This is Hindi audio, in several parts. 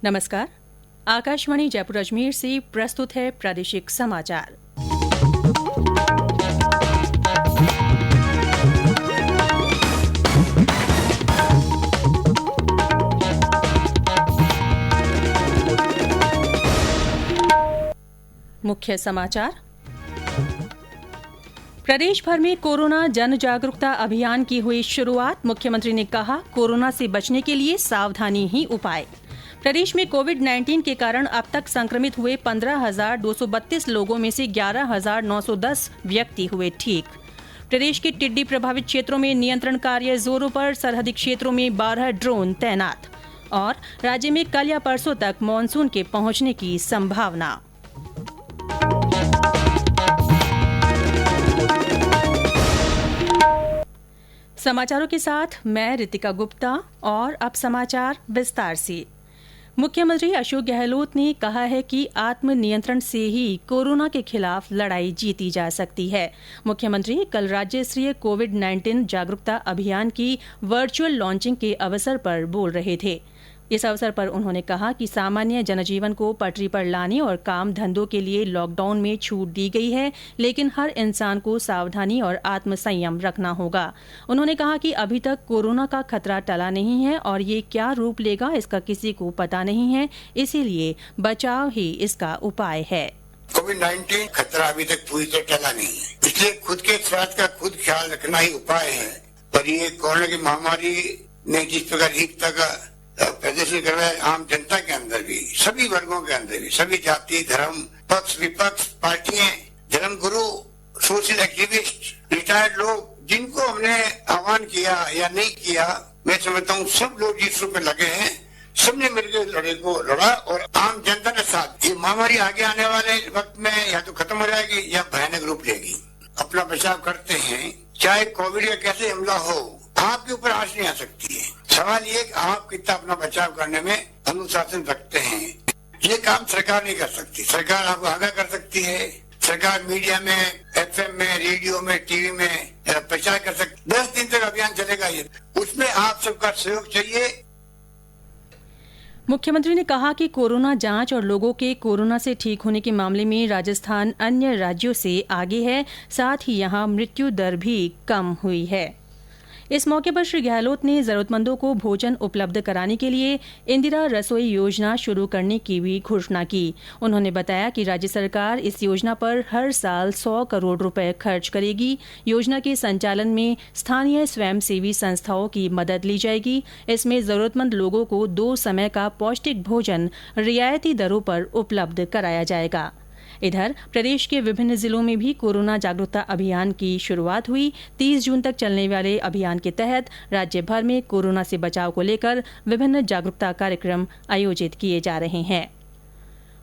नमस्कार। आकाशवाणी जयपुर अजमेर से प्रस्तुत है प्रादेशिक समाचार। मुख्य समाचार। प्रदेश भर में कोरोना जन जागरूकता अभियान की हुई शुरुआत। मुख्यमंत्री ने कहा, कोरोना से बचने के लिए सावधानी ही उपाय। प्रदेश में कोविड-19 के कारण अब तक संक्रमित हुए 15,232 लोगों में से 11,910 व्यक्ति हुए ठीक। प्रदेश के टिड्डी प्रभावित क्षेत्रों में नियंत्रण कार्य जोरों पर। सरहदी क्षेत्रों में 12 ड्रोन तैनात। और राज्य में कल या परसों तक मानसून के पहुंचने की संभावना। समाचारों के साथ मैं रितिका गुप्ता। और अब समाचार विस्तार से। मुख्यमंत्री अशोक गहलोत ने कहा है कि आत्मनियंत्रण से ही कोरोना के खिलाफ लड़ाई जीती जा सकती है। मुख्यमंत्री कल राज्य स्तरीय कोविड-19 जागरूकता अभियान की वर्चुअल लॉन्चिंग के अवसर पर बोल रहे थे। इस अवसर पर उन्होंने कहा कि सामान्य जनजीवन को पटरी पर लाने और काम धंधों के लिए लॉकडाउन में छूट दी गई है, लेकिन हर इंसान को सावधानी और आत्मसंयम रखना होगा। उन्होंने कहा कि अभी तक कोरोना का खतरा टला नहीं है और ये क्या रूप लेगा इसका किसी को पता नहीं है, इसीलिए बचाव ही इसका उपाय है। कोविड-19 खतरा अभी तक पूरी तरह टला नहीं है, इसलिए खुद के स्वास्थ्य का खुद ख्याल रखना ही उपाय है। और ये कोरोना की महामारी ने जिस प्रकार एकता का प्रदर्शन कर रहा है आम जनता के अंदर भी, सभी वर्गों के अंदर भी, सभी जाति धर्म पक्ष विपक्ष पार्टियां, धर्म गुरु, सोशल एक्टिविस्ट, रिटायर्ड लोग, जिनको हमने आह्वान किया या नहीं किया, मैं समझता हूँ सब लोग जिस रूप में लगे हैं, सबने मिलकर लड़ाई को लड़ा और आम जनता के साथ। ये महामारी आगे आने वाले वक्त में या तो खत्म हो जाएगी या भयानक रूप लेगी। अपना बचाव करते हैं, चाहे कोविड का कैसे हमला हो, आपके ऊपर आंच नहीं आ सकती है। सवाल ये कि आप कितना अपना बचाव करने में अनुशासन रखते हैं। ये काम सरकार नहीं कर सकती। सरकार आपको आगाह कर सकती है, सरकार मीडिया में, एफएम में, रेडियो में, टीवी में प्रचार कर सकती। 10 दिन तक अभियान चलेगा ये, उसमें आप सबका सहयोग चाहिए। मुख्यमंत्री ने कहा कि कोरोना जांच और लोगों के कोरोना से ठीक होने के मामले में राजस्थान अन्य राज्यों से आगे है, साथ ही यहां मृत्यु दर भी कम हुई है। इस मौके पर श्री गहलोत ने जरूरतमंदों को भोजन उपलब्ध कराने के लिए इंदिरा रसोई योजना शुरू करने की भी घोषणा की। उन्होंने बताया कि राज्य सरकार इस योजना पर हर साल 100 करोड़ रुपए खर्च करेगी। योजना के संचालन में स्थानीय स्वयंसेवी संस्थाओं की मदद ली जाएगी। इसमें जरूरतमंद लोगों को 2 समय का पौष्टिक भोजन रियायती दरों पर उपलब्ध कराया जाएगा। इधर प्रदेश के विभिन्न जिलों में भी कोरोना जागरूकता अभियान की शुरुआत हुई। 30 जून तक चलने वाले अभियान के तहत राज्य भर में कोरोना से बचाव को लेकर विभिन्न जागरूकता कार्यक्रम आयोजित किए जा रहे हैं।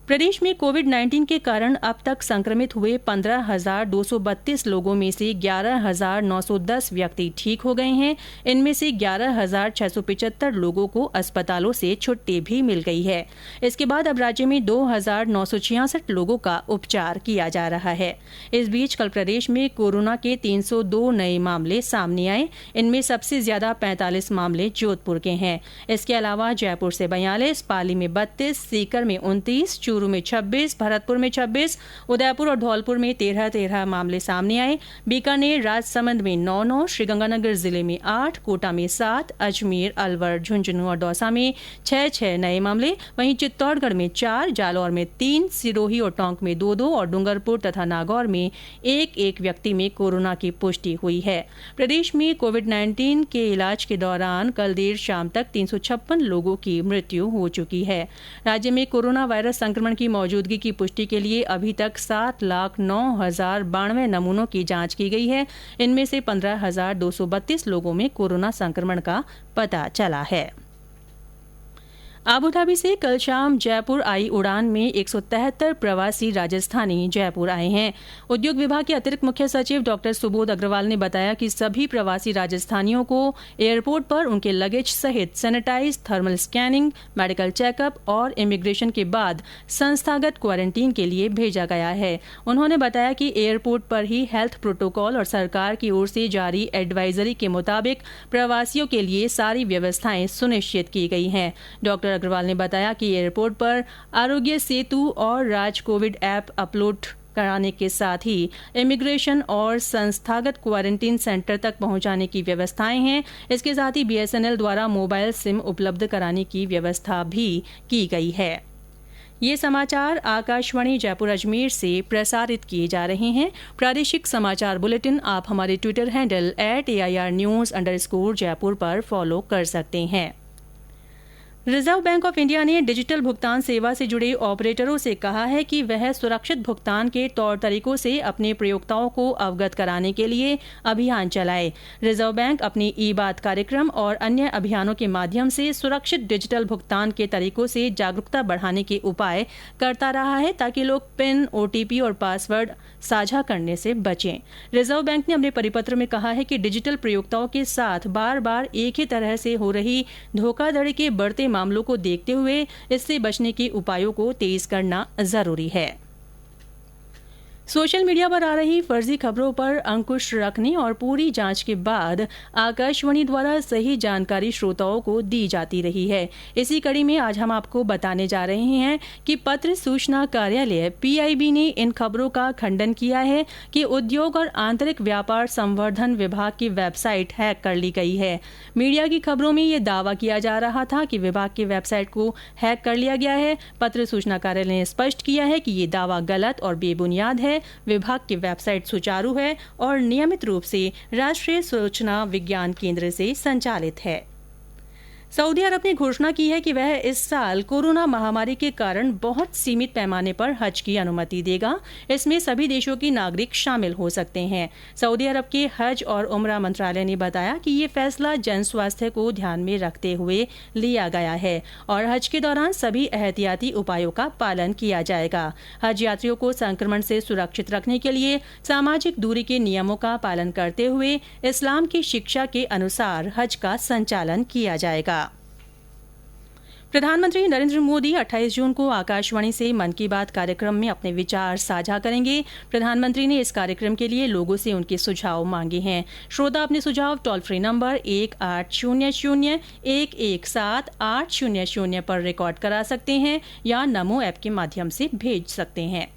प्रदेश में कोविड-19 के कारण अब तक संक्रमित हुए 15,232 लोगों में से 11,910 व्यक्ति ठीक हो गए हैं। इनमें से 11,675 लोगों को अस्पतालों से छुट्टी भी मिल गई है। इसके बाद अब राज्य में 2,966 लोगों का उपचार किया जा रहा है। इस बीच कल प्रदेश में कोरोना के 302 नए मामले सामने आए। इनमें सबसे ज्यादा 45 मामले जोधपुर के हैं। इसके अलावा जयपुर से 42, पाली में 32, सीकर में 29, चूरू में 26, भरतपुर में 26, उदयपुर और धौलपुर में 13 मामले सामने आए। बीकानेर, राजसमंद में 9, श्रीगंगानगर जिले में 8, कोटा में 7, अजमेर, अलवर, झुंझुनू और दौसा में 6 नए मामले, वहीं चित्तौड़गढ़ में 4, जालौर में 3, सिरोही और टोंक में 2 और डूंगरपुर तथा नागौर में 1 व्यक्ति में कोरोना की पुष्टि हुई है। प्रदेश में कोविड-19 के इलाज के दौरान कल देर शाम तक 356 लोगों की मृत्यु हो चुकी है। राज्य में कोरोना वायरस संक्रमण की मौजूदगी की पुष्टि के लिए अभी तक 7,09,092 नमूनों की जांच की गई है। इनमें से 15,232 लोगों में कोरोना संक्रमण का पता चला है। आबूधाबी से कल शाम जयपुर आई उड़ान में 173 प्रवासी राजस्थानी जयपुर आए हैं। उद्योग विभाग के अतिरिक्त मुख्य सचिव डॉ सुबोध अग्रवाल ने बताया कि सभी प्रवासी राजस्थानियों को एयरपोर्ट पर उनके लगेज सहित sanitize, thermal scanning, medical checkup और इमिग्रेशन के बाद संस्थागत क्वारंटीन के लिए भेजा गया है। उन्होंने बताया कि एयरपोर्ट पर ही हेल्थ प्रोटोकॉल और सरकार की ओर से जारी एडवाइजरी के मुताबिक प्रवासियों के लिए सारी व्यवस्थाएं सुनिश्चित की गई हैं। डॉ अग्रवाल ने बताया कि एयरपोर्ट पर आरोग्य सेतु और राज कोविड ऐप अपलोड कराने के साथ ही इमिग्रेशन और संस्थागत क्वारंटीन सेंटर तक पहुंचाने की व्यवस्थाएं हैं। इसके साथ ही BSNL द्वारा मोबाइल सिम उपलब्ध कराने की व्यवस्था भी की गई है। ये समाचार आकाशवाणी जयपुर अजमेर से प्रसारित किए जा रहे हैं। प्रादेशिक समाचार बुलेटिन आप हमारे ट्विटर हैंडल @AIRnews_जयपुर पर फॉलो कर सकते हैं। रिजर्व बैंक ऑफ इंडिया ने डिजिटल भुगतान सेवा से जुड़े ऑपरेटरों से कहा है कि वह सुरक्षित भुगतान के तौर तरीकों से अपने प्रयोक्ताओं को अवगत कराने के लिए अभियान चलाए। रिजर्व बैंक अपनी ई-बात कार्यक्रम और अन्य अभियानों के माध्यम से सुरक्षित डिजिटल भुगतान के तरीकों से जागरूकता बढ़ाने के उपाय करता रहा है ताकि लोग पिन, OTP और पासवर्ड साझा करने से बचें। रिजर्व बैंक ने अपने परिपत्र में कहा है कि डिजिटल प्रयोक्ताओं के साथ बार बार एक ही तरह से हो रही धोखाधड़ी के बढ़ते मामलों को देखते हुए इससे बचने के उपायों को तेज करना जरूरी है। सोशल मीडिया पर आ रही फर्जी खबरों पर अंकुश रखने और पूरी जांच के बाद आकाशवाणी द्वारा सही जानकारी श्रोताओं को दी जाती रही है। इसी कड़ी में आज हम आपको बताने जा रहे हैं कि पत्र सूचना कार्यालय PIB ने इन खबरों का खंडन किया है कि उद्योग और आंतरिक व्यापार संवर्धन विभाग की वेबसाइट हैक कर ली गई है। मीडिया की खबरों में ये दावा किया जा रहा था कि विभाग की वेबसाइट को हैक कर लिया गया है। पत्र सूचना कार्यालय ने स्पष्ट किया है कि ये दावा गलत और बेबुनियाद है। विभाग की वेबसाइट सुचारू है और नियमित रूप से राष्ट्रीय सूचना विज्ञान केंद्र से संचालित है। सऊदी अरब ने घोषणा की है कि वह इस साल कोरोना महामारी के कारण बहुत सीमित पैमाने पर हज की अनुमति देगा। इसमें सभी देशों के नागरिक शामिल हो सकते हैं। सऊदी अरब के हज और उमरा मंत्रालय ने बताया कि ये फैसला जन स्वास्थ्य को ध्यान में रखते हुए लिया गया है और हज के दौरान सभी एहतियाती उपायों का पालन किया जाएगा। हज यात्रियों को संक्रमण से सुरक्षित रखने के लिए सामाजिक दूरी के नियमों का पालन करते हुए इस्लाम की शिक्षा के अनुसार हज का संचालन किया जाएगा। प्रधानमंत्री नरेंद्र मोदी 28 जून को आकाशवाणी से मन की बात कार्यक्रम में अपने विचार साझा करेंगे। प्रधानमंत्री ने इस कार्यक्रम के लिए लोगों से उनके सुझाव मांगे हैं। श्रोता अपने सुझाव टोल फ्री नंबर 1800-117-800 पर रिकॉर्ड करा सकते हैं या नमो ऐप के माध्यम से भेज सकते हैं।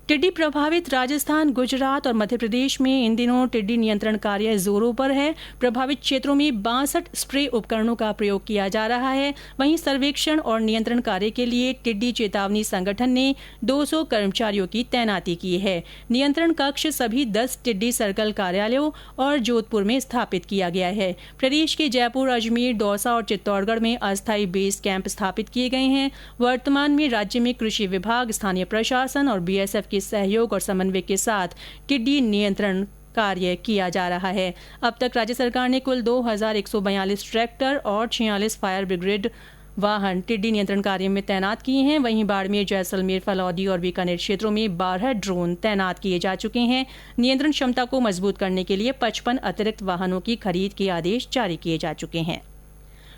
टिड्डी प्रभावित राजस्थान, गुजरात और मध्य प्रदेश में इन दिनों टिड्डी नियंत्रण कार्य जोरों पर है। प्रभावित क्षेत्रों में 62 स्प्रे उपकरणों का प्रयोग किया जा रहा है। वहीं सर्वेक्षण और नियंत्रण कार्य के लिए टिड्डी चेतावनी संगठन ने 200 कर्मचारियों की तैनाती की है। नियंत्रण कक्ष सभी 10 टिड्डी सर्कल कार्यालयों और जोधपुर में स्थापित किया गया है। प्रदेश के जयपुर, अजमेर, दौसा और चित्तौड़गढ़ में अस्थायी बेस कैंप स्थापित किए गए हैं। वर्तमान में राज्य में कृषि विभाग, स्थानीय प्रशासन और BSF के सहयोग और समन्वय के साथ टिड्डी नियंत्रण कार्य किया जा रहा है। अब तक राज्य सरकार ने कुल 2142 ट्रैक्टर और 46 फायर ब्रिगेड वाहन टिड्डी नियंत्रण कार्य में तैनात किए हैं। वहीं बाड़मेर, जैसलमेर, फलौदी और बीकानेर क्षेत्रों में 12 ड्रोन तैनात किए जा चुके हैं। नियंत्रण क्षमता को मजबूत करने के लिए 55 अतिरिक्त वाहनों की खरीद के आदेश जारी किए जा चुके हैं।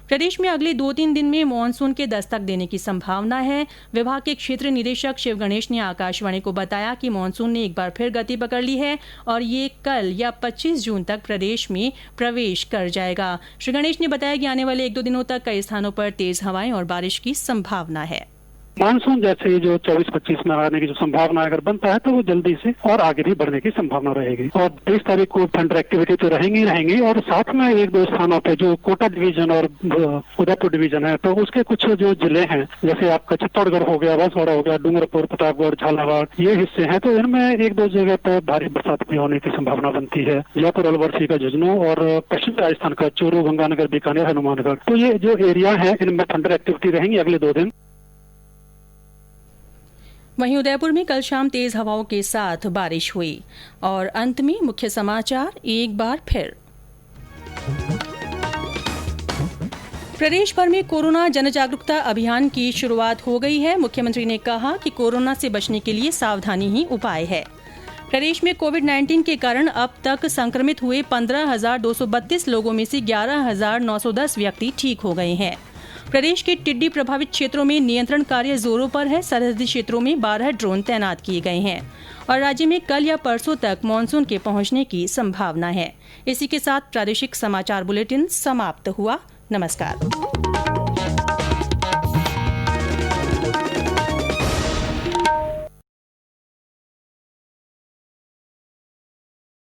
प्रदेश में अगले 2-3 दिन में मानसून के दस्तक देने की संभावना है। विभाग के क्षेत्रीय निदेशक शिव गणेश ने आकाशवाणी को बताया कि मानसून ने एक बार फिर गति पकड़ ली है और ये कल या 25 जून तक प्रदेश में प्रवेश कर जाएगा। श्री गणेश ने बताया कि आने वाले 1-2 दिनों तक कई स्थानों पर तेज हवाएं और बारिश की संभावना है। मानसून जैसे जो 24-25 में आने की जो संभावना अगर बनता है तो वो जल्दी से और आगे भी बढ़ने की संभावना रहेगी। और 23 तारीख को थंडर एक्टिविटी तो रहेंगी और साथ में 1-2 स्थानों पे जो कोटा डिवीजन और उदयपुर डिवीजन है तो उसके कुछ जो जिले हैं जैसे आपका चित्तौड़गढ़ हो गया, बांसवाड़ा हो गया, डूंगरपुर, प्रतापगढ़, झालावाड़, ये हिस्से हैं तो इनमें 1-2 जगह पर भारी बरसात भी होने की संभावना बनती है। जयपुर, अलवर, सीकर, झुंझुनू और पश्चिमी राजस्थान का चूरू, गंगानगर, बीकानेर, हनुमानगढ़, तो ये जो एरिया है इनमें थंडर एक्टिविटी रहेंगी अगले 2 दिन। वहीं उदयपुर में कल शाम तेज हवाओं के साथ बारिश हुई। और अंत में मुख्य समाचार एक बार फिर। प्रदेश भर में कोरोना जनजागरूकता अभियान की शुरुआत हो गई है। मुख्यमंत्री ने कहा कि कोरोना से बचने के लिए सावधानी ही उपाय है। प्रदेश में कोविड-19 के कारण अब तक संक्रमित हुए 15,232 लोगों में से 11,910 व्यक्ति ठीक हो गए हैं। प्रदेश के टिड्डी प्रभावित क्षेत्रों में नियंत्रण कार्य जोरों पर है। सरहदी क्षेत्रों में 12 ड्रोन तैनात किए गए हैं और राज्य में कल या परसों तक मानसून के पहुंचने की संभावना है। इसी के साथ प्रादेशिक समाचार बुलेटिन समाप्त हुआ। नमस्कार।